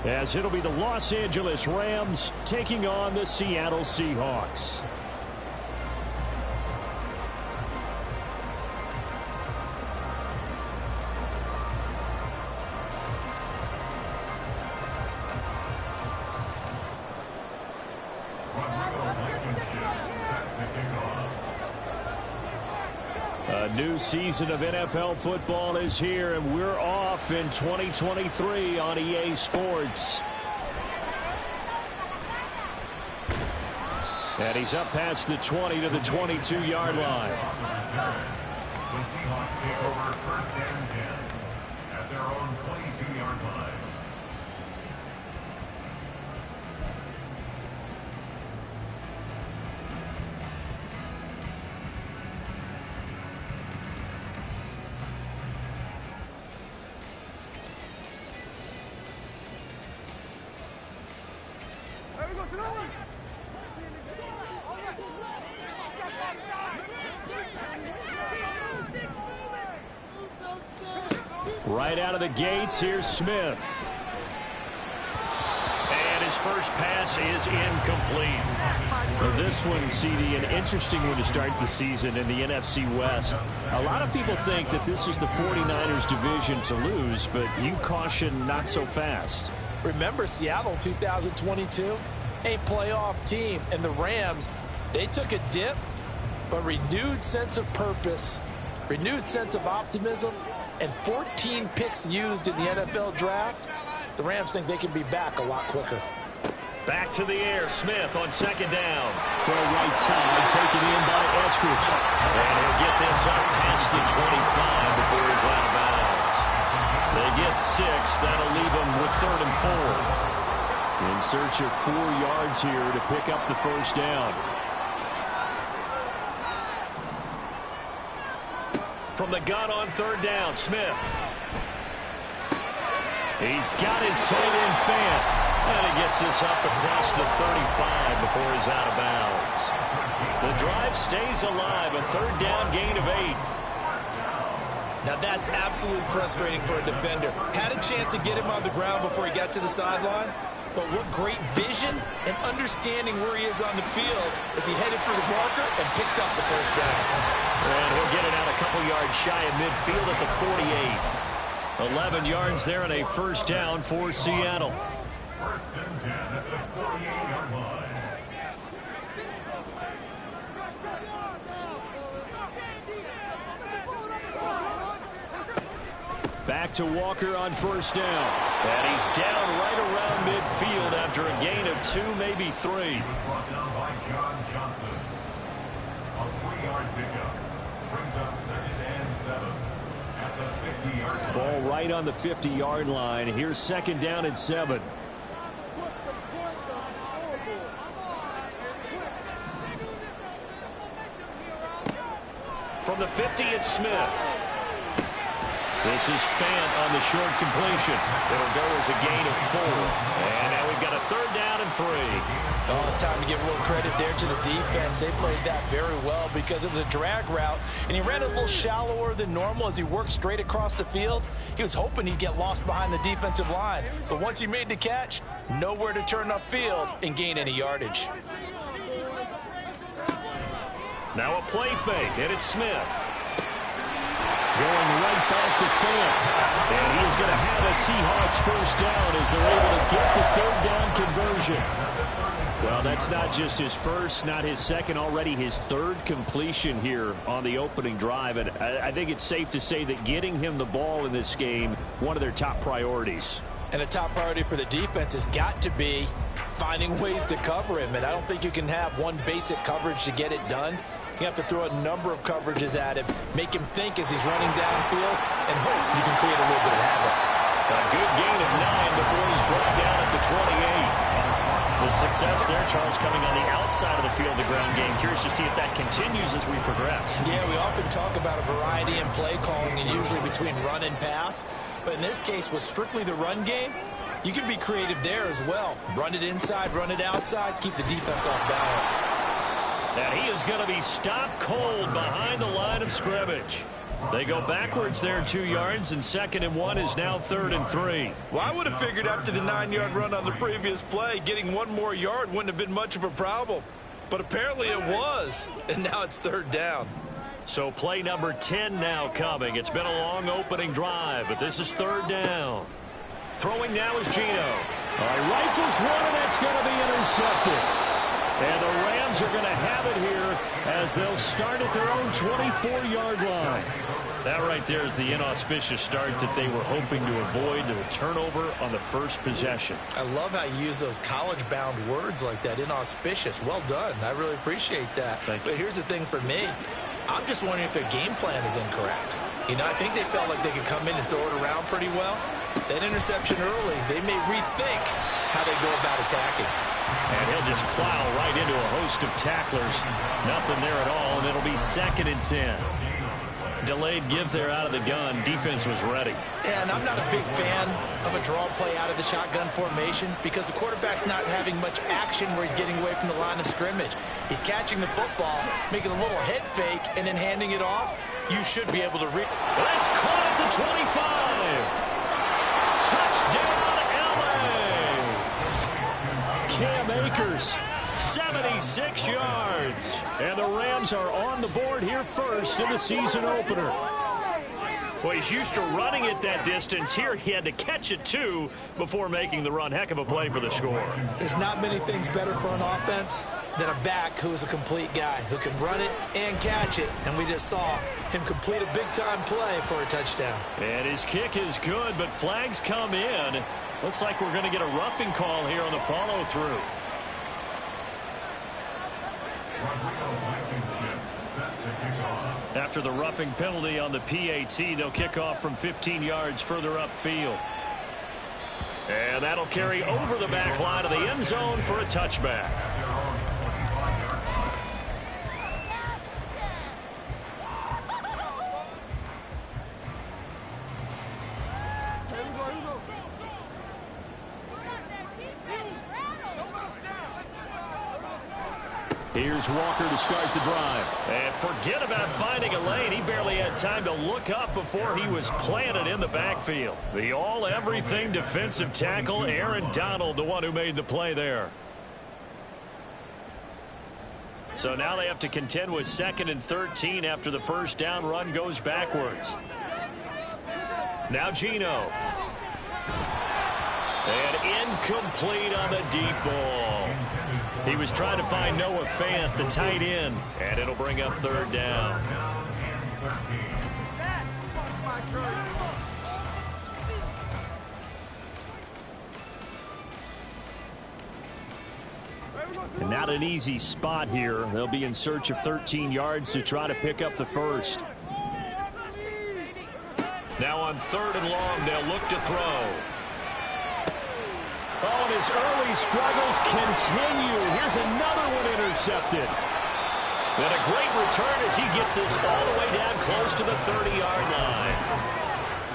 as it'll be the Los Angeles Rams taking on the Seattle Seahawks. A new season of NFL football is here, and we're off in 2023 on EA Sports. And he's up past the 20 to the 22-yard line. The Seahawks take over first and 10 at their own 22-yard line. Right out of the gates, here's Smith. And his first pass is incomplete. Well, this one, CD, an interesting one to start the season in the NFC West. A lot of people think that this is the 49ers division to lose, but you caution not so fast. Remember Seattle 2022? A playoff team, and the Rams, they took a dip, but renewed sense of purpose, renewed sense of optimism, and 14 picks used in the NFL draft. The Rams think they can be back a lot quicker. Back to the air, Smith on second down. Throw right side, taken in by Eskridge. And he'll get this up past the 25 before he's out of bounds. They get 6. That'll leave them with 3rd and 4. In search of 4 yards here to pick up the first down. From the gun on 3rd down, Smith. He's got his tight end Fant. And he gets this up across the 35 before he's out of bounds. The drive stays alive, a 3rd down gain of 8. Now that's absolutely frustrating for a defender. Had a chance to get him on the ground before he got to the sideline. But what great vision and understanding where he is on the field as he headed for the marker and picked up the first down. And he'll get it out a couple yards shy of midfield at the 48. 11 yards there and a first down for Seattle. First and 10 at the 48-yard line. Back to Walker on first down. And he's down right around midfield after a gain of 2, maybe 3. Brought down by John Johnson. A 3-yard pickup brings up 2nd and 7 at the 50-yard line. Ball right on the 50-yard line. Here's 2nd down and 7. From the 50, it's Smith. This is Fant on the short completion. It'll go as a gain of 4. And now we've got a 3rd down and 3. Oh, it's time to give a little credit there to the defense. They played that very well because it was a drag route, and he ran a little shallower than normal as he worked straight across the field. He was hoping he'd get lost behind the defensive line, but once he made the catch, nowhere to turn upfield and gain any yardage. Now a play fake, and it's Smith. Going right back to Fant. And he is going to have a Seahawks first down as they're able to get the 3rd down conversion. Well, that's not just his first, not his second, already his 3rd completion here on the opening drive. And I think it's safe to say that getting him the ball in this game, one of their top priorities. And a top priority for the defense has got to be finding ways to cover him. And I don't think you can have one basic coverage to get it done. You have to throw a number of coverages at him, make him think as he's running downfield, and hope you can create a little bit of havoc. A good gain of 9 before he's brought down at the 28. The success there, Charles, coming on the outside of the field, the ground game. Curious to see if that continues as we progress. Yeah, we often talk about a variety in play calling and usually between run and pass. But in this case, with strictly the run game, you can be creative there as well. Run it inside, run it outside, keep the defense off balance. And he is going to be stopped cold behind the line of scrimmage. They go backwards there 2 yards, and 2nd and 1 is now 3rd and 3. Well, I would have figured after the 9-yard run on the previous play, getting 1 more yard wouldn't have been much of a problem. But apparently it was, and now it's 3rd down. So play number 10 now coming. It's been a long opening drive, but this is 3rd down. Throwing now is Geno. All right, rifles one, and that's going to be intercepted. And the Rams are going to have it here as they'll start at their own 24-yard line. That right there is the inauspicious start that they were hoping to avoid, the turnover on the first possession. I love how you use those college-bound words like that, inauspicious. Well done. I really appreciate that. Thank you. But here's the thing for me. I'm just wondering if their game plan is incorrect. You know, I think they felt like they could come in and throw it around pretty well. That interception early, they may rethink how they go about attacking. And he'll just plow right into a host of tacklers. Nothing there at all, and it'll be 2nd and 10. Delayed give there out of the gun. Defense was ready. And I'm not a big fan of a draw play out of the shotgun formation because the quarterback's not having much action where he's getting away from the line of scrimmage. He's catching the football, making a little head fake, and then handing it off. You should be able to read. That's caught at the 25. Touchdown, LA. Cam Akers, 76 yards. And the Rams are on the board here first in the season opener. Well, he's used to running it that distance. Here he had to catch it, too, before making the run. Heck of a play for the score. There's not many things better for an offense than a back who is a complete guy, who can run it and catch it. And we just saw him complete a big-time play for a touchdown. And his kick is good, but flags come in. Looks like we're going to get a roughing call here on the follow-through. After the roughing penalty on the PAT, they'll kick off from 15 yards further upfield. And that'll carry over the back line of the end zone for a touchback. Here's Walker to start the drive. And forget about finding a lane. He barely had time to look up before he was planted in the backfield. The all-everything defensive tackle, Aaron Donald, the one who made the play there. So now they have to contend with 2nd and 13 after the first down run goes backwards. Now Geno. And incomplete on the deep ball. He was trying to find Noah Fant, the tight end, and it'll bring up 3rd down. And not an easy spot here. They'll be in search of 13 yards to try to pick up the first. Now on 3rd and long, they'll look to throw. Oh, and his early struggles continue. Here's another one intercepted. And a great return as he gets this all the way down close to the 30-yard line.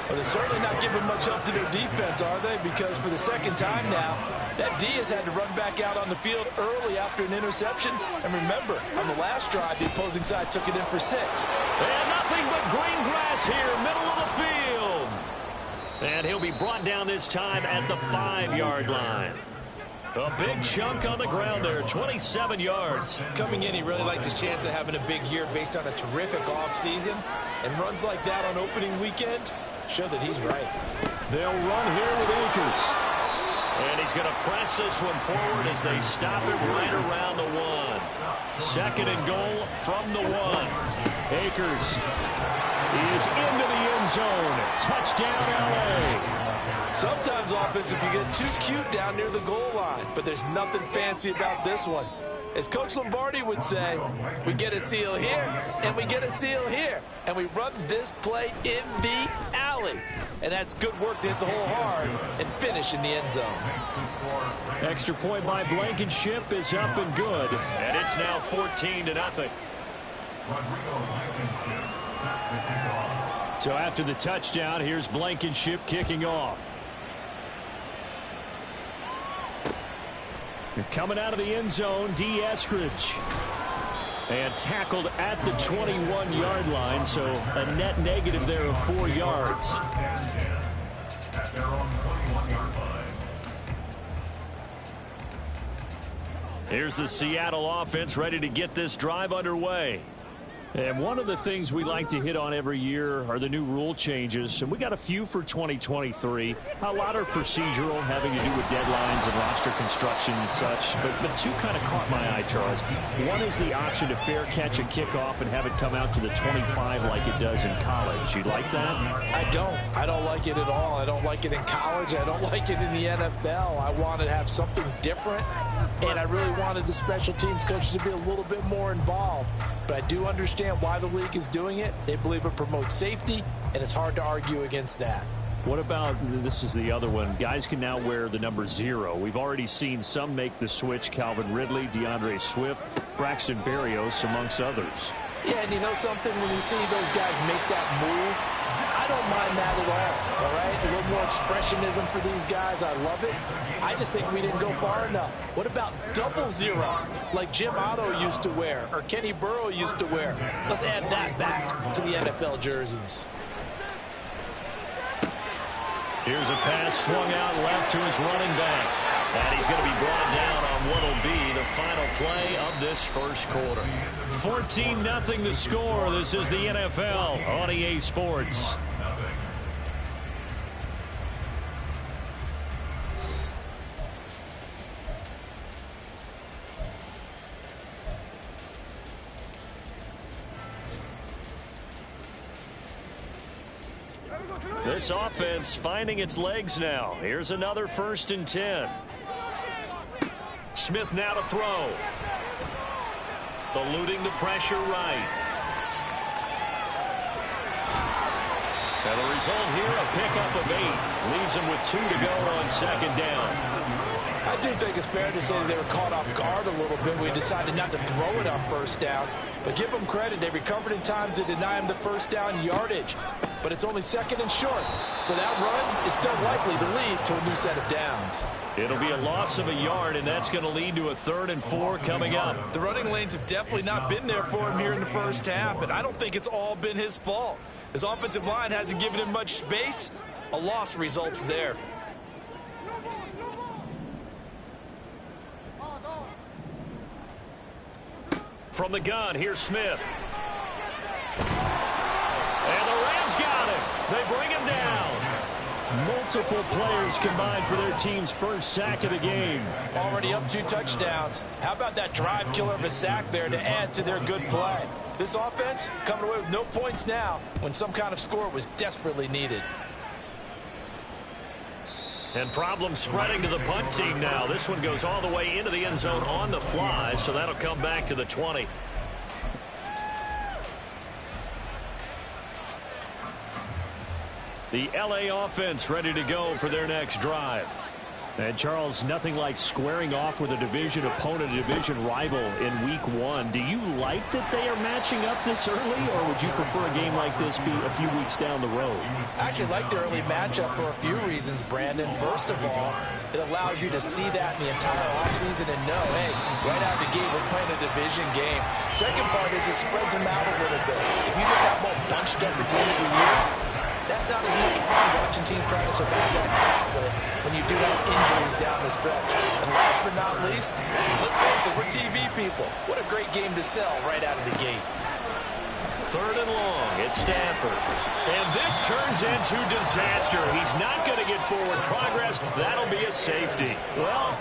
Well, they're certainly not giving much help to their defense, are they? Because for the 2nd time now, that D has had to run back out on the field early after an interception. And remember, on the last drive, the opposing side took it in for 6. And nothing but green grass here, middle of the field. And he'll be brought down this time at the 5-yard line. A big chunk on the ground there, 27 yards. Coming in, he really liked his chance of having a big year based on a terrific offseason. And runs like that on opening weekend show that he's right. They'll run here with Akers. And he's going to press this one forward as they stop it right around the 1. 2nd and goal from the 1. Akers is into the end zone. Touchdown, LA. Sometimes offenses can get too cute down near the goal line, but there's nothing fancy about this one. As Coach Lombardi would say, we get a seal here, and we get a seal here. And we run this play in the alley. And that's good work to hit the hole hard and finish in the end zone. Extra point by Blankenship is up and good. And it's now 14-0. So after the touchdown, here's Blankenship kicking off. Coming out of the end zone, D. Eskridge. And tackled at the 21-yard line, so a net negative there of 4 yards. At their own 21-yard line. Here's the Seattle offense ready to get this drive underway. And one of the things we like to hit on every year are the new rule changes. And we got a few for 2023. A lot are procedural, having to do with deadlines and roster construction and such. But two kind of caught my eye, Charles. One is the option to fair catch a kickoff and have it come out to the 25 like it does in college. You like that? I don't. I don't like it at all. I don't like it in college. I don't like it in the NFL. I want to have something different. And I really wanted the special teams coaches to be a little bit more involved. But I do understand why the league is doing it. They believe it promotes safety, and it's hard to argue against that. What about, this is the other one, guys can now wear the number 0. We've already seen some make the switch, Calvin Ridley, DeAndre Swift, Braxton Berrios, amongst others. Yeah, and you know something? When you see those guys make that move, I don't mind that at all right? A little more expressionism for these guys. I love it. I just think we didn't go far enough. What about 00, like Jim Otto used to wear or Kenny Burrow used to wear? Let's add that back to the NFL jerseys. Here's a pass swung out left to his running back. And he's going to be brought down on what will be the final play of this first quarter. 14-0 the score. This is the NFL on EA Sports. This offense finding its legs now. Here's another 1st and 10. Smith now to throw. Eluding the pressure right. And the result here, a pickup of 8. Leaves him with 2 to go on 2nd down. I do think it's fair to say that they were caught off guard a little bit. We decided not to throw it on 1st down. But give them credit. They recovered in time to deny him the 1st down yardage. But it's only 2nd and short. So that run is still likely to lead to a new set of downs. It'll be a loss of a yard, and that's going to lead to a 3rd and 4 coming up. The running lanes have definitely not been there for him here in the first half, and I don't think it's all been his fault. His offensive line hasn't given him much space. A loss results there. From the gun, here's Smith. And the Rams got him. They bring him down. Multiple players combined for their team's first sack of the game. Already up 2 touchdowns. How about that drive killer of a sack there to add to their good play? This offense coming away with no points now when some kind of score was desperately needed. And problems spreading to the punt team now. This one goes all the way into the end zone on the fly, so that'll come back to the 20. The LA offense ready to go for their next drive. And, Charles, nothing like squaring off with a division opponent, a division rival in Week 1. Do you like that they are matching up this early, or would you prefer a game like this be a few weeks down the road? I actually like the early matchup for a few reasons, Brandon. First of all, it allows you to see that in the entire offseason and know, hey, right out of the gate, we're playing a division game. Second part is it spreads them out a little bit. If you just have them all bunched up at the end of the year, that's not as much fun watching teams trying to survive that gauntlet when you do have injuries down the stretch. And last but not least, let's face it, we're TV people. What a great game to sell right out of the gate. 3rd and long at Stafford. And this turns into disaster. He's not going to get forward progress. That'll be a safety. Well,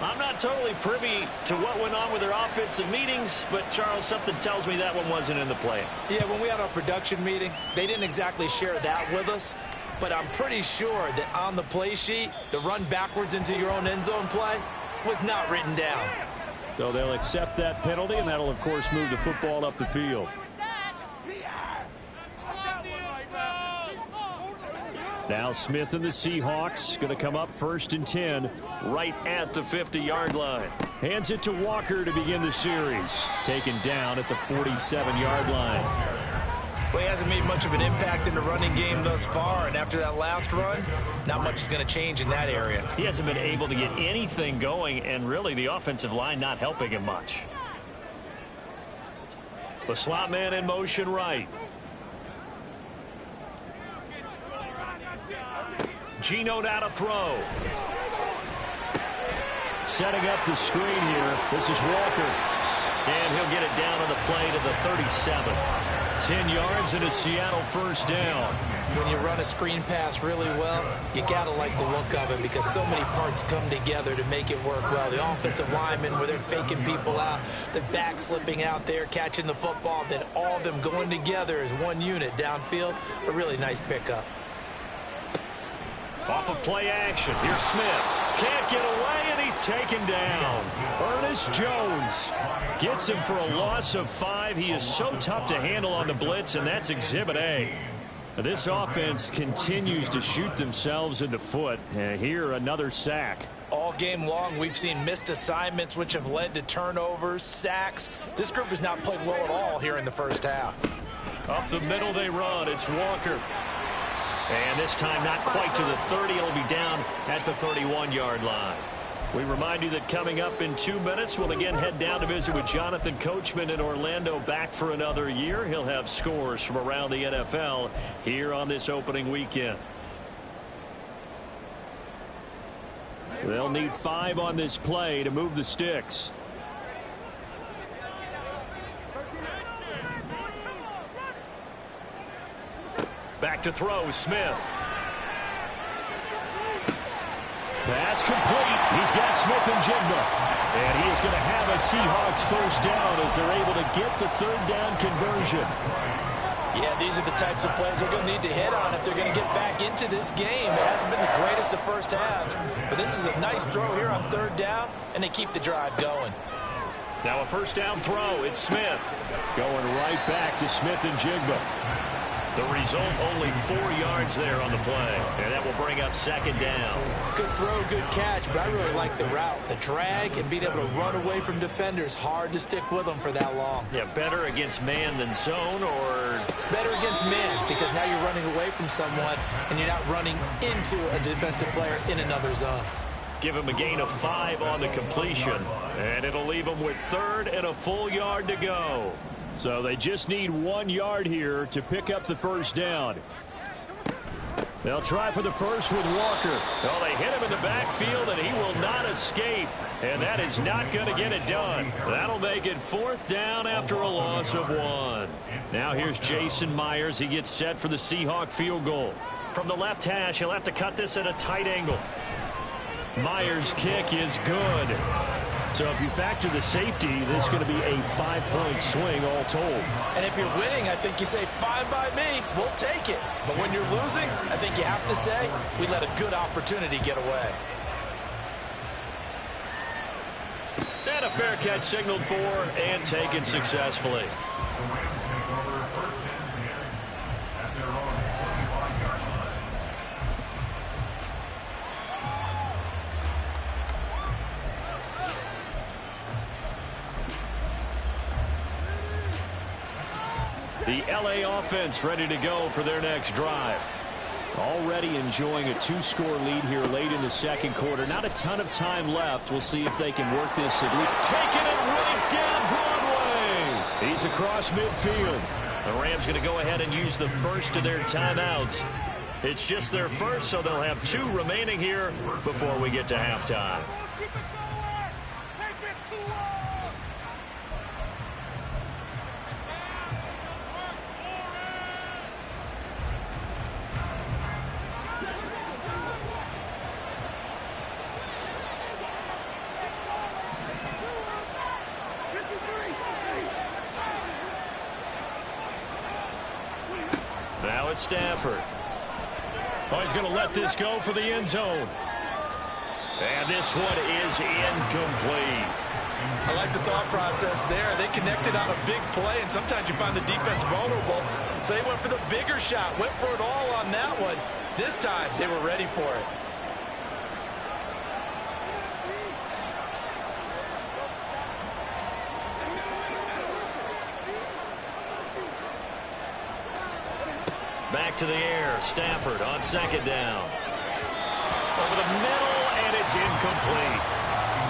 I'm not totally privy to what went on with their offensive meetings, but, Charles, something tells me that one wasn't in the plan. Yeah, when we had our production meeting, they didn't exactly share that with us, but I'm pretty sure that on the play sheet, the run backwards into your own end zone play was not written down. So they'll accept that penalty, and that'll, of course, move the football up the field. Now Smith and the Seahawks going to come up 1st and 10 right at the 50-yard line. Hands it to Walker to begin the series. Taken down at the 47-yard line. Well, he hasn't made much of an impact in the running game thus far, and after that last run, not much is going to change in that area. He hasn't been able to get anything going, and really the offensive line not helping him much. The slot man in motion right. Geno now to throw. Setting up the screen here. This is Walker. And he'll get it down on the play to the 37. 10 yards and a Seattle first down. When you run a screen pass really well, you got to like the look of it because so many parts come together to make it work well. The offensive linemen, where they're faking people out, the back slipping out there, catching the football, then all of them going together as one unit downfield. A really nice pickup. Off of play action. Here's Smith. Can't get away, and he's taken down. Ernest Jones gets him for a loss of 5. He is so tough to handle on the blitz, and that's Exhibit A. This offense continues to shoot themselves in the foot. Here, another sack. All game long, we've seen missed assignments, which have led to turnovers, sacks. This group has not played well at all here in the first half. Up the middle they run. It's Walker. And this time not quite to the 30. He'll be down at the 31-yard line. We remind you that coming up in 2 minutes, we'll again head down to visit with Jonathan Coachman in Orlando, back for another year. He'll have scores from around the NFL here on this opening weekend. They'll need 5 on this play to move the sticks. Back to throw, Smith. Pass complete. He's got Smith-Njigba. And he is going to have a Seahawks first down as they're able to get the third down conversion. Yeah, these are the types of plays they're going to need to hit on if they're going to get back into this game. It hasn't been the greatest of first halves, but this is a nice throw here on third down, and they keep the drive going. Now a first down throw. It's Smith. Going right back to Smith-Njigba. The result, only 4 yards there on the play. And that will bring up second down. Good throw, good catch, but I really like the route. The drag and being able to run away from defenders. Hard to stick with them for that long. Yeah, better against man than zone, or? Better against man, because now you're running away from someone and you're not running into a defensive player in another zone. Give him a gain of 5 on the completion. And it'll leave him with third and a full yard to go. So they just need 1 yard here to pick up the first down. They'll try for the first with Walker. Well, they hit him in the backfield, and he will not escape. And that is not going to get it done. That'll make it 4th down after a loss of 1. Now here's Jason Myers. He gets set for the Seahawk field goal. From the left hash, he'll have to cut this at a tight angle. Myers' kick is good. So if you factor the safety, this is going to be a 5-point swing all told. And if you're winning, I think you say, fine by me, we'll take it. But when you're losing, I think you have to say, we let a good opportunity get away. And a fair catch signaled for and taken successfully. The LA offense ready to go for their next drive. Already enjoying a 2-score lead here late in the second quarter. Not a ton of time left. We'll see if they can work this. Taking it right down Broadway. He's across midfield. The Rams going to go ahead and use the first of their timeouts. It's just their first, so they'll have 2 remaining here before we get to halftime. Now it's Stafford. Oh, he's going to let this go for the end zone. And this one is incomplete. I like the thought process there. They connected on a big play, and sometimes you find the defense vulnerable. So they went for the bigger shot, went for it all on that one. This time, they were ready for it. Back to the air. Stafford on second down. Over the middle, and it's incomplete.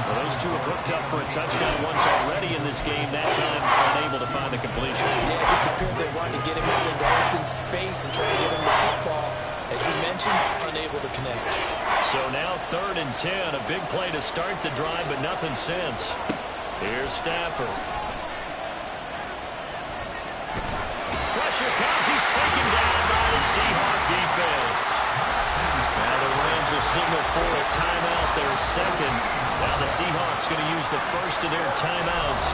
Well, those two have hooked up for a touchdown once already in this game. That time, unable to find the completion. Yeah, just appeared they wanted to get him out into open space and try to get him the football. As you mentioned, unable to connect. So now 3rd and 10. A big play to start the drive, but nothing since. Here's Stafford. Pressure comes. He's taken down by the Seahawk defense. Now the Rams will signal for a timeout. Their second. Now the Seahawks going to use the first of their timeouts.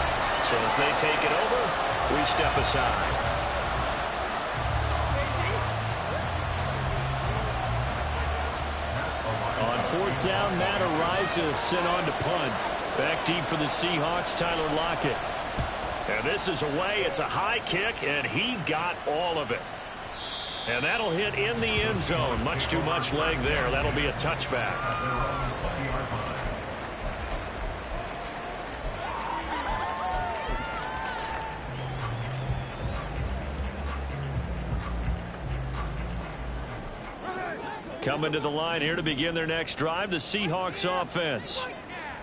So as they take it over, we step aside. On 4th down, Matt Araiza sent on to punt. Back deep for the Seahawks, Tyler Lockett. And this is away. It's a high kick, and he got all of it. And that'll hit in the end zone. Much too much leg there. That'll be a touchback. Coming to the line here to begin their next drive, the Seahawks offense.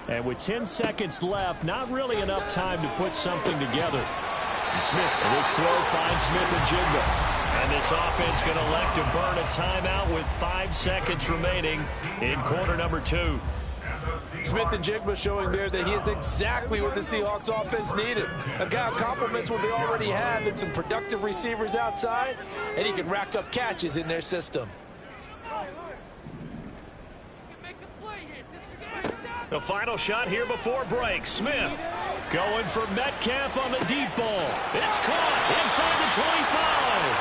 And with 10 seconds left, not really enough time to put something together. Smith, this throw finds Smith-Njigba. And this offense going to elect to burn a timeout with 5 seconds remaining in quarter number 2. Smith-Njigba showing there that he is exactly what the Seahawks offense needed. A guy who complements what they already have and some productive receivers outside, and he can rack up catches in their system. The final shot here before break. Smith going for Metcalf on the deep ball. It's caught inside the 25.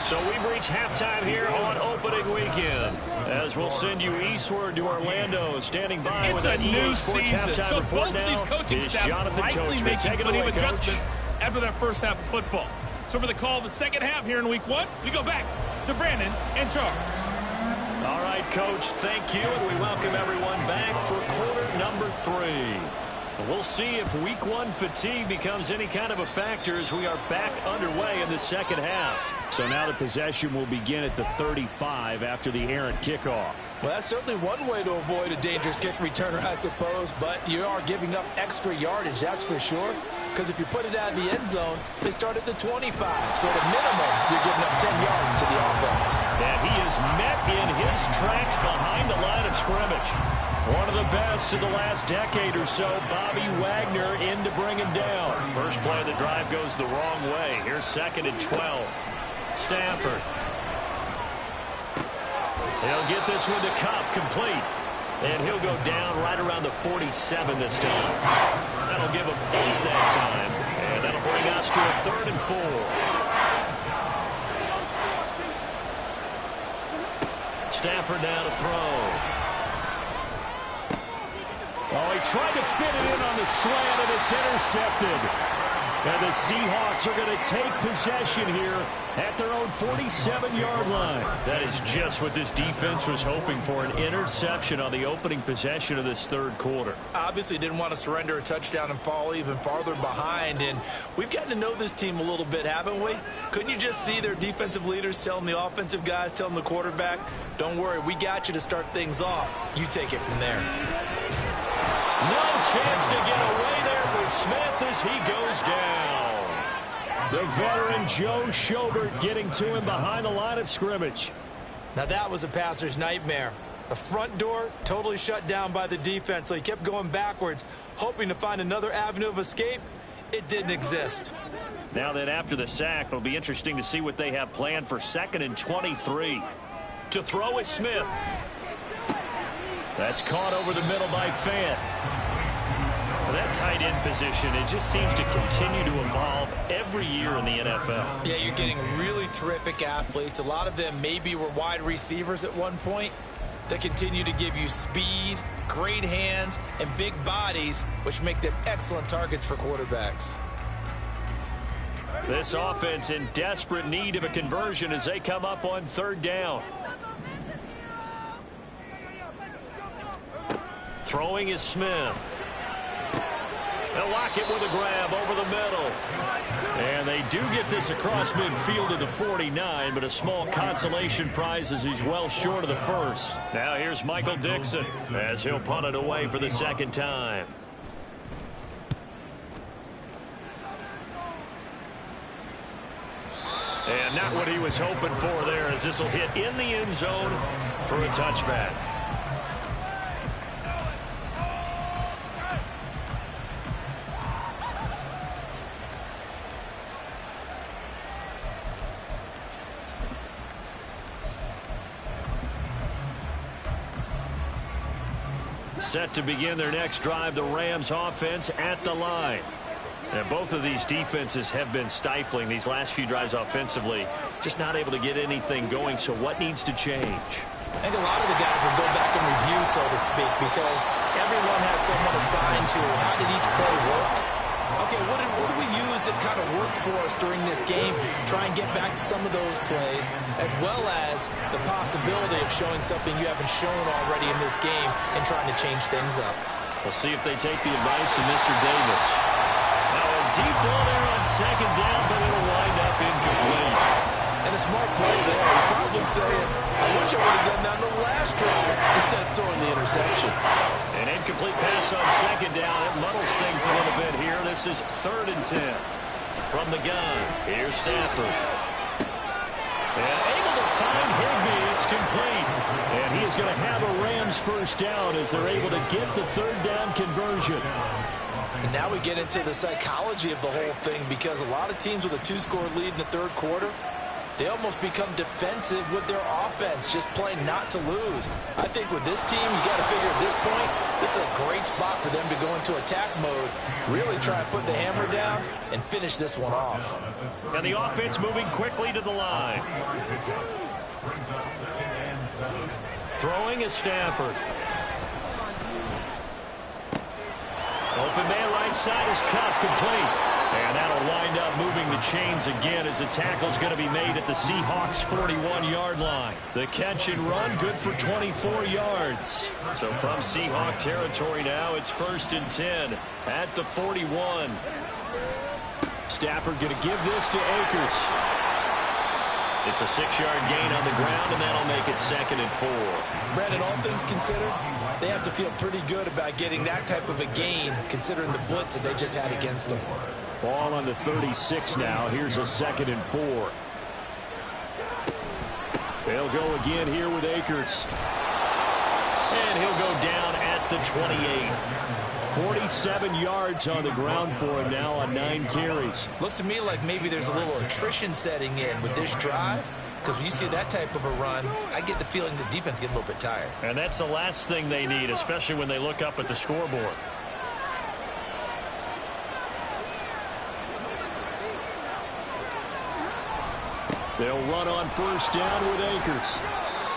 So we've reached halftime here on opening weekend. As we'll send you eastward to Orlando. Standing by with a new Sports halftime so report both now these coaching is staffs Jonathan likely Coachman. making Take it plenty away, of Coach. adjustments after that first half of football. So for the call of the second half here in week 1, we go back to Brandon and Charles. All right, Coach, thank you, and we welcome everyone back for quarter number 3. We'll see if week 1 fatigue becomes any kind of a factor as we are back underway in the second half. So now the possession will begin at the 35 after the errant kickoff. Well, that's certainly one way to avoid a dangerous kick returner, I suppose, but you are giving up extra yardage, that's for sure. Because if you put it out of the end zone, they start at the 25. So at a minimum, you're giving up 10 yards to the offense. And he is met in his tracks behind the line of scrimmage. One of the best of the last decade or so, Bobby Wagner in to bring him down. First play of the drive goes the wrong way. Here's 2nd and 12. Stafford. He'll get this one to Kupp, complete. And he'll go down right around the 47 this time. That'll give him 8 that time. And that'll bring us to a 3rd and 4. Stafford now to throw. Oh, he tried to fit it in on the slant, and it's intercepted. And the Seahawks are going to take possession here at their own 47-yard line. That is just what this defense was hoping for, an interception on the opening possession of this 3rd quarter. Obviously didn't want to surrender a touchdown and fall even farther behind. And we've gotten to know this team a little bit, haven't we? Couldn't you just see their defensive leaders telling the offensive guys, telling the quarterback, don't worry, we got you to start things off. You take it from there. No chance to get away there for Smith as he goes down. The veteran Joe Schobert getting to him behind the line of scrimmage. Now that was a passer's nightmare. The front door totally shut down by the defense, so he kept going backwards, hoping to find another avenue of escape. It didn't exist. Now then, after the sack, it'll be interesting to see what they have planned for 2nd and 23. To throw is Smith. That's caught over the middle by Fant. That tight end position, it just seems to continue to evolve every year in the NFL. Yeah, you're getting really terrific athletes. A lot of them maybe were wide receivers at one point that continue to give you speed, great hands, and big bodies, which make them excellent targets for quarterbacks. This offense in desperate need of a conversion as they come up on 3rd down. Throwing is Smith. They'll lock it with a grab over the middle. And they do get this across midfield to the 49, but a small consolation prize as he's well short of the first. Now here's Michael Dixon as he'll punt it away for the second time. And not what he was hoping for there, as this will hit in the end zone for a touchback. Set to begin their next drive, the Rams offense at the line. And both of these defenses have been stifling these last few drives offensively. Just not able to get anything going, so what needs to change? I think a lot of the guys will go back and review, so to speak, because everyone has someone assigned to how did each play work. Okay, what did we use that kind of worked for us during this game? Try and get back to some of those plays, as well as the possibility of showing something you haven't shown already in this game and trying to change things up. We'll see if they take the advice of Mr. Davis. Now a deep ball there on second down, but it'll wind up incomplete. And a smart play there. He's probably saying, I wish I would have done that on the last drive instead of throwing the interception. An incomplete pass on second down. It muddles things a little bit here. This is 3rd and 10. From the gun, here's Stafford. And able to find Higbee. It's complete. And he is going to have a Rams first down as they're able to get the 3rd down conversion. And now we get into the psychology of the whole thing, because a lot of teams with a 2-score lead in the third quarter, they almost become defensive with their offense, just playing not to lose. I think with this team, you got to figure at this point, this is a great spot for them to go into attack mode, really try to put the hammer down and finish this one off. And the offense moving quickly to the line. Throwing is Stafford. Open man right side is Cup, complete. And that'll wind up moving the chains again as the tackle's going to be made at the Seahawks' 41-yard line. The catch and run, good for 24 yards. So from Seahawk territory now, it's 1st and 10 at the 41. Stafford going to give this to Akers. It's a 6-yard gain on the ground, and that'll make it 2nd and 4. Brandon, all things considered, they have to feel pretty good about getting that type of a gain, considering the blitz that they just had against them. Ball on the 36 now. Here's a 2nd and 4. They'll go again here with Akers. And he'll go down at the 28. 47 yards on the ground for him now on 9 carries. Looks to me like maybe there's a little attrition setting in with this drive, because when you see that type of a run, I get the feeling the defense gets a little bit tired. And that's the last thing they need, especially when they look up at the scoreboard. They'll run on 1st down with Akers.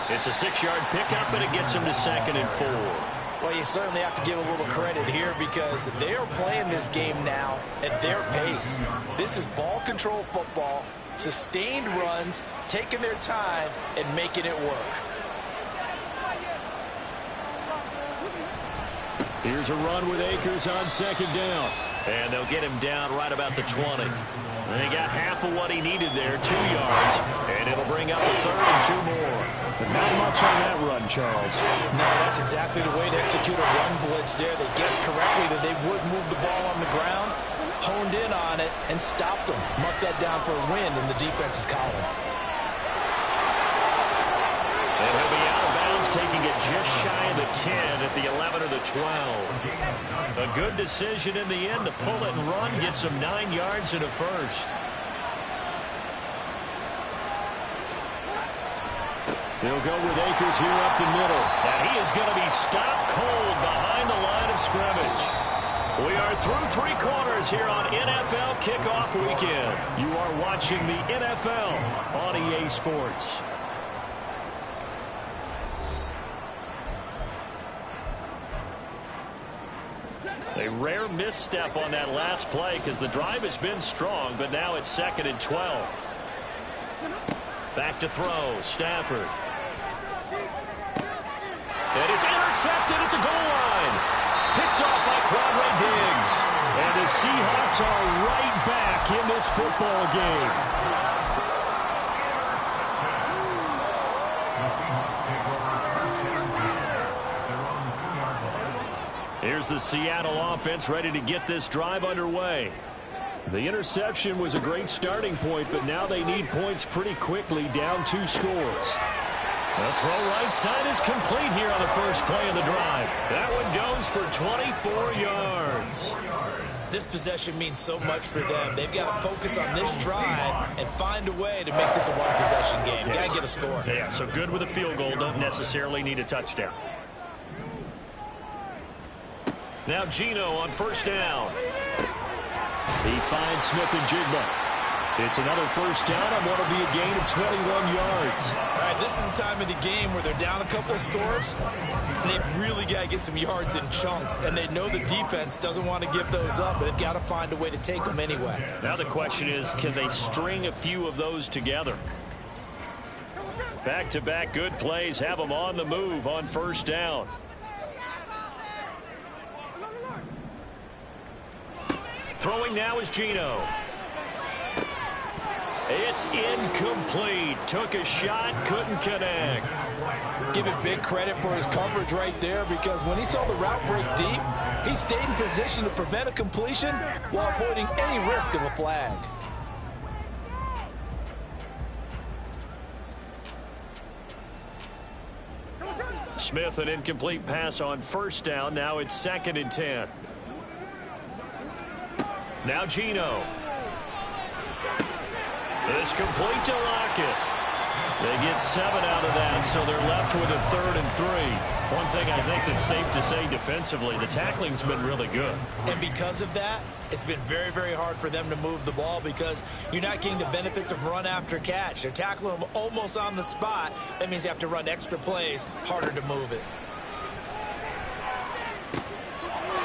It's a 6-yard pickup, and it gets them to 2nd and 4. Well, you certainly have to give a little credit here, because they are playing this game now at their pace. This is ball control football, sustained runs, taking their time, and making it work. Here's a run with Akers on 2nd down. And they'll get him down right about the 20. And they got half of what he needed there, 2 yards. And it'll bring up a 3rd and 2 more. But not much on that run, Charles. No, that's exactly the way to execute a run blitz there. They guessed correctly that they would move the ball on the ground, honed in on it, and stopped them. Marked that down for a win in the defense's column. And he'll be out of bounds, taking it just shy of the 10 at the 11 or the 12. A good decision in the end to pull it and run, gets him 9 yards and a first. They'll go with Akers here up the middle. And he is going to be stopped cold behind the line of scrimmage. We are through 3 quarters here on NFL Kickoff Weekend. You are watching the NFL on EA Sports. A rare misstep on that last play because the drive has been strong, but now it's 2nd and 12. Back to throw, Stafford. And it's intercepted at the goal line. Picked off by Quadre Diggs. And the Seahawks are right back in this football game. The Seahawks take over first down. They're on the 2-yard line. Here's the Seattle offense ready to get this drive underway. The interception was a great starting point, but now they need points pretty quickly, down 2 scores. The throw right side is complete here on the first play of the drive. That one goes for 24 yards. This possession means so much for them. They've got to focus on this drive and find a way to make this a one-possession game. Got to get a score. Yeah, so good with a field goal. Don't necessarily need a touchdown. Now Geno on first down. He finds Smith and Jigba. It's another first down on what will be a gain of 21 yards. All right, this is the time of the game where they're down a couple of scores, and they've really got to get some yards in chunks, and they know the defense doesn't want to give those up, but they've got to find a way to take them anyway. Now the question is, can they string a few of those together? Back-to-back good plays have them on the move on first down. Throwing now is Geno. It's incomplete. Took a shot, couldn't connect. Give him big credit for his coverage right there, because when he saw the route break deep, he stayed in position to prevent a completion while avoiding any risk of a flag. Smith, an incomplete pass on first down. Now it's 2nd and 10. Now Geno. It's complete to Lockett. They get 7 out of that, so they're left with a 3rd and 3. One thing I think that's safe to say defensively, the tackling's been really good. And because of that, it's been very, very hard for them to move the ball because you're not getting the benefits of run after catch. They're tackling them almost on the spot. That means you have to run extra plays, harder to move it.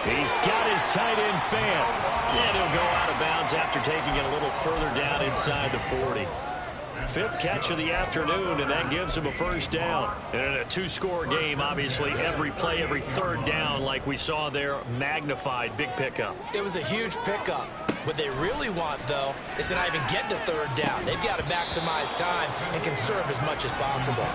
He's got his tight end Fant. And he'll go out of bounds after taking it a little further down inside the 40. 5th catch of the afternoon, and that gives him a first down. And in a 2-score game, obviously, every play, every 3rd down, like we saw there, magnified. Big pickup. It was a huge pickup. What they really want, though, is to not even get to 3rd down. They've got to maximize time and conserve as much as possible.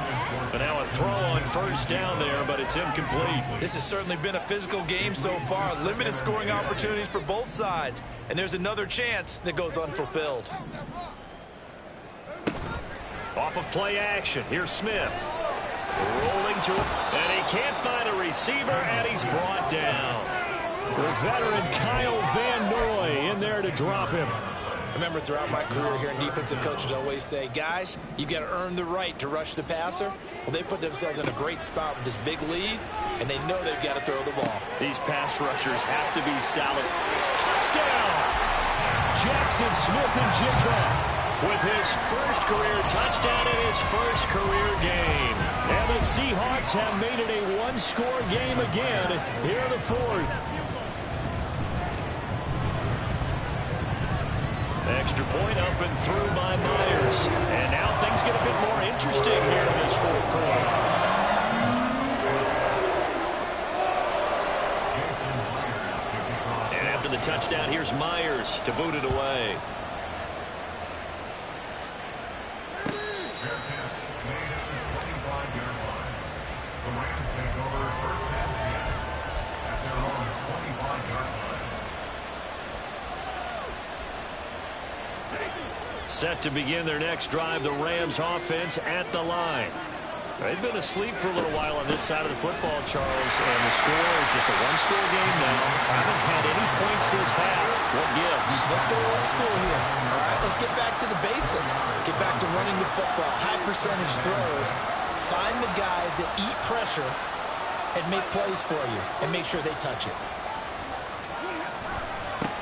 But now a throw on first down there, but it's incomplete. This has certainly been a physical game so far. Limited scoring opportunities for both sides. And there's another chance that goes unfulfilled. Off of play action, here's Smith. Rolling to it, and he can't find a receiver, and he's brought down. The veteran Kyle Van Noy in there to drop him. I remember throughout my career hearing defensive coaches always say, guys, you've got to earn the right to rush the passer. Well, they put themselves in a great spot with this big lead, and they know they've got to throw the ball. These pass rushers have to be solid. Touchdown! Jackson Smith-Njigba with his first career touchdown in his first career game. And the Seahawks have made it a 1-score game again here in the 4th. Extra point up and through by Myers. And now things get a bit more interesting here in this 4th quarter. And after the touchdown, here's Myers to boot it away. Set to begin their next drive, the Rams offense at the line. They've been asleep for a little while on this side of the football, Charles, and the score is just a 1-score game now. Haven't had any points this half. What gives? Let's go old school here. All right, let's get back to the basics. Get back to running the football, high percentage throws. Find the guys that eat pressure and make plays for you, and make sure they touch it.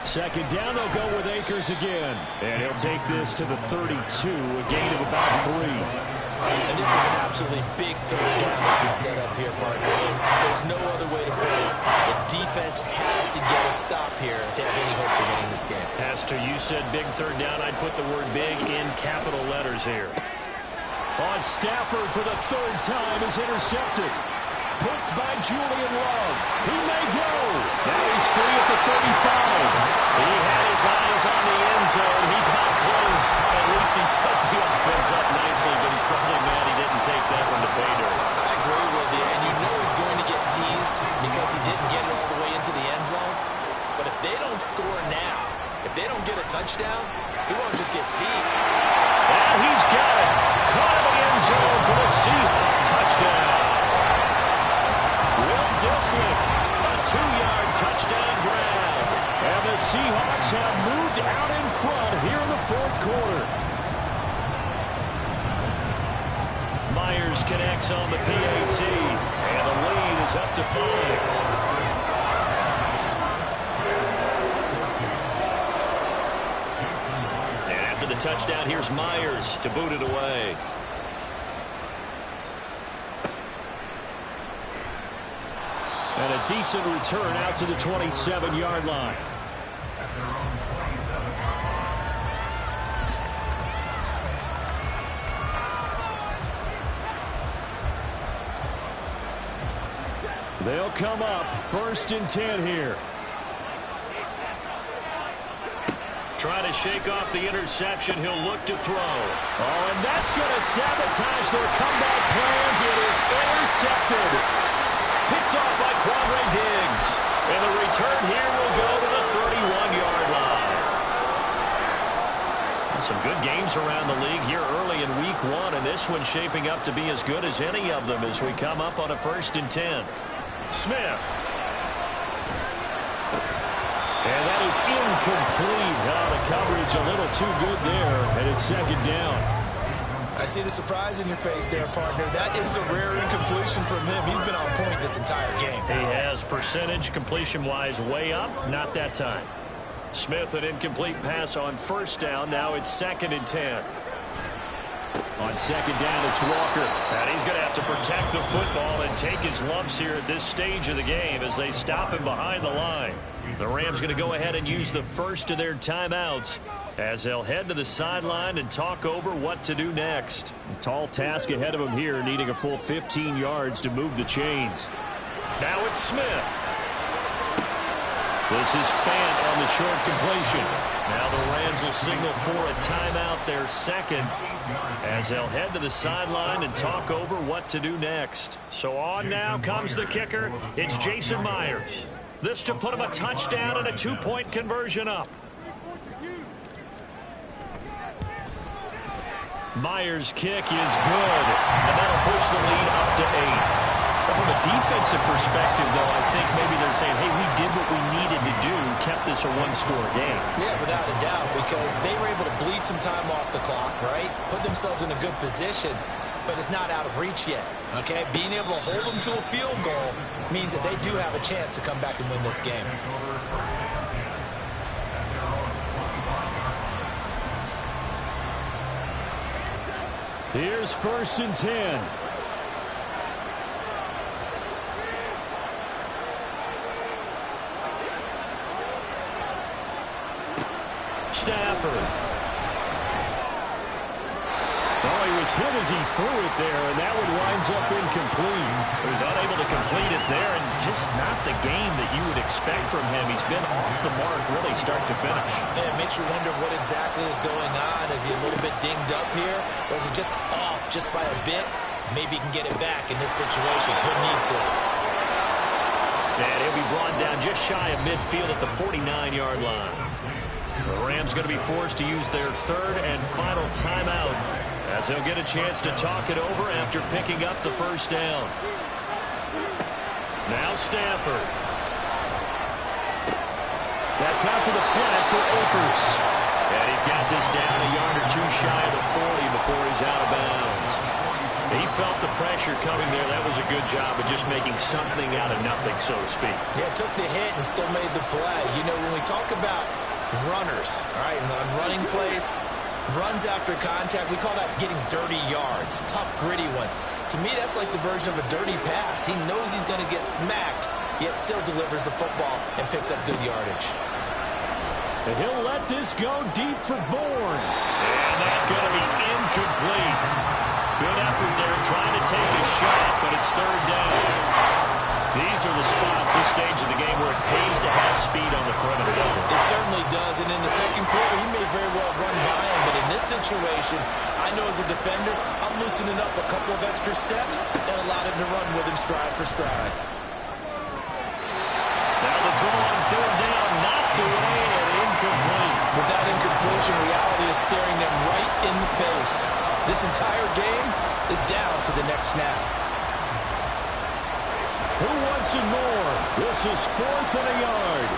2nd down, they'll go with Akers again. And he'll take this to the 32, a gain of about 3. And this is an absolutely big 3rd down that's been set up here, partner. And there's no other way to put it. The defense has to get a stop here if they have any hopes of winning this game. As to you said big 3rd down, I'd put the word big in capital letters here. On Stafford for the 3rd time is intercepted. picked by Julian Love. He may go. Now he's free at the 35. He had his eyes on the end zone. He got close. At least he set the offense up nicely, but he's probably mad he didn't take that one to pay dirt. I agree with you, and you know he's going to get teased because he didn't get it all the way into the end zone. But if they don't score now, if they don't get a touchdown, he won't just get teased. And he's got it. Caught in the end zone for the Seahawks touchdown. Will Dissly, a 2-yard touchdown grab. And the Seahawks have moved out in front here in the fourth quarter. Myers connects on the PAT, and the lead is up to 5. The touchdown, here's Myers to boot it away. And a decent return out to the 27-yard line. They'll come up 1st and 10 here. Trying to shake off the interception. He'll look to throw. Oh, and that's going to sabotage their comeback plans. It is intercepted. Picked off by Quandre Diggs. And the return here will go to the 31-yard line. Some good games around the league here early in week 1, and this one's shaping up to be as good as any of them as we come up on a 1st and 10. Smith. And that is incomplete. The coverage a little too good there, and it's 2nd down. I see the surprise in your face there, partner. That is a rare incompletion from him. He's been on point this entire game. He has percentage completion-wise way up. Not that time. Smith, an incomplete pass on 1st down. Now it's 2nd and 10. On 2nd down, it's Walker. And he's going to have to protect the football and take his lumps here at this stage of the game as they stop him behind the line. The Rams going to go ahead and use the first of their timeouts as they'll head to the sideline and talk over what to do next. A tall task ahead of him here, needing a full 15 yards to move the chains. Now it's Smith. This is Fant on the short completion. Now the Rams will signal for a timeout, their 2nd, as they'll head to the sideline and talk over what to do next. So on now comes the kicker. It's Jason Myers. This to put him a touchdown and a 2-point conversion up. Myers' kick is good, and that'll push the lead up to 8. But from a defensive perspective, though, I think maybe they're saying, hey, we did what we needed to do, kept this a 1-score game. Yeah, without a doubt, because they were able to bleed some time off the clock, right? Put themselves in a good position, but it's not out of reach yet, okay? Being able to hold them to a field goal means that they do have a chance to come back and win this game. Here's 1st and 10. Stafford. Oh, he was hit as he threw it there, and that one winds up incomplete. He was unable to complete it there, and just not the game that you would expect from him. He's been off the mark really start to finish. Yeah, it makes you wonder what exactly is going on. Is he a little bit dinged up here, or is he just off just by a bit? Maybe he can get it back in this situation. He'll need to. And he'll be brought down just shy of midfield at the 49-yard line. The Rams going to be forced to use their 3rd and final timeout as they'll get a chance to talk it over after picking up the 1st down. Now Stafford. That's out to the flat for Akers. And he's got this down a yard or 2 shy of the 40 before he's out of bounds. He felt the pressure coming there. That was a good job of just making something out of nothing, so to speak. Yeah, took the hit and still made the play. You know, when we talk about runners, all right, and on running plays, runs after contact, we call that getting dirty yards, tough, gritty ones. To me, that's like the version of a dirty pass. He knows he's going to get smacked, yet still delivers the football and picks up good yardage. And he'll let this go deep for Bourne. And that's going to be incomplete. Good effort there trying to take a shot, but it's 3rd down. These are the spots, this stage of the game, where it pays to have speed on the perimeter, doesn't it? It certainly does, and in the second quarter, he may very well run by him, but in this situation, I know as a defender, I'm loosening up a couple of extra steps and allowed him to run with him stride for stride. Now the throw on third down, knocked away and incomplete. With that incompletion, reality is staring them right in the face. This entire game is down to the next snap. Who wants it more? This is 4th and a yard.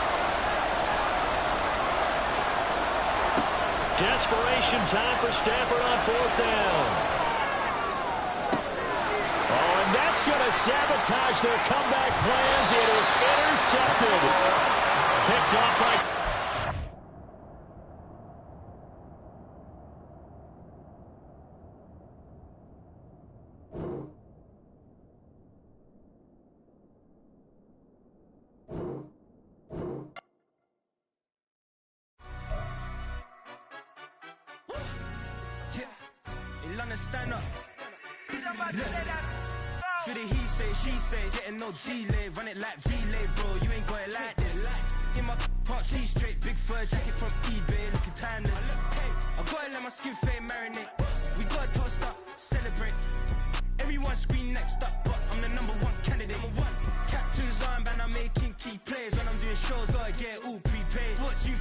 Desperation time for Stafford on 4th down. Oh, and that's going to sabotage their comeback plans. It is intercepted. Picked off by... Stand up. For the he say, she say, getting no delay, run it like relay, bro. You ain't got it like this. In my can't see straight, big fur jacket from eBay, looking timeless. I gotta let my skin fade marinate. We gotta toast up, celebrate. Everyone scream next up, but I'm the #1 candidate. Captain's armband, I'm making key plays when I'm doing shows. Gotta get all prepaid. What you?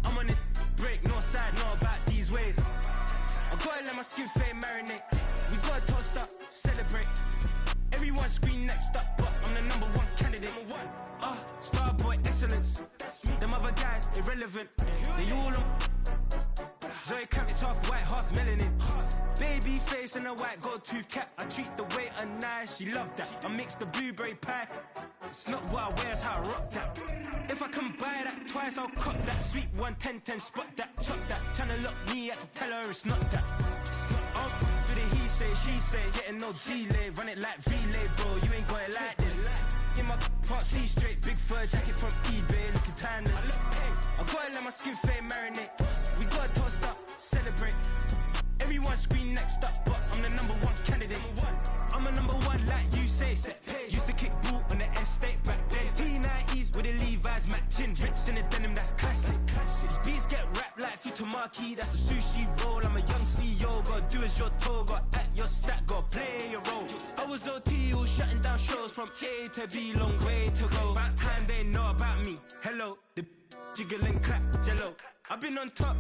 I'm on it, break, no side, no about these ways. I gotta let my skin fade marinate. We gotta toast up, celebrate. Everyone scream next up, but I'm the #1 candidate. Starboy excellence. Them other guys irrelevant. They all on. Zoe Camp is half white, half melanin. Baby face and a white gold tooth cap. I treat the waiter nice, she love that. I mix the blueberry pie. It's not what I wear, it's how I rock that. If I can buy that twice, I'll cop that. Sweet 110, spot that, chop that. Tryna lock me, I have to tell her it's not that. It's not for the he say, she say, getting no delay, run it like relay, bro. You ain't got it like this. In my can't see straight, big fur jacket from eBay, looking timeless. I gotta let my skin fade marinate. We gotta toast up, celebrate. Everyone scream next up, but I'm the #1 candidate. I'm a #1 like you say, set pace. Used to kick boot on the estate back then. T90s with the Levi's matching. Rips in the denim, that's classic. These beats get wrapped like Futamaki, that's a sushi roll. I'm a young CEO, gotta do as you're told. Gotta act your stat, gotta play your role. I was OT, all shutting down shows from A to B, long way to go. About time they know about me. Hello, the jiggle and clap, jello. I've been on top.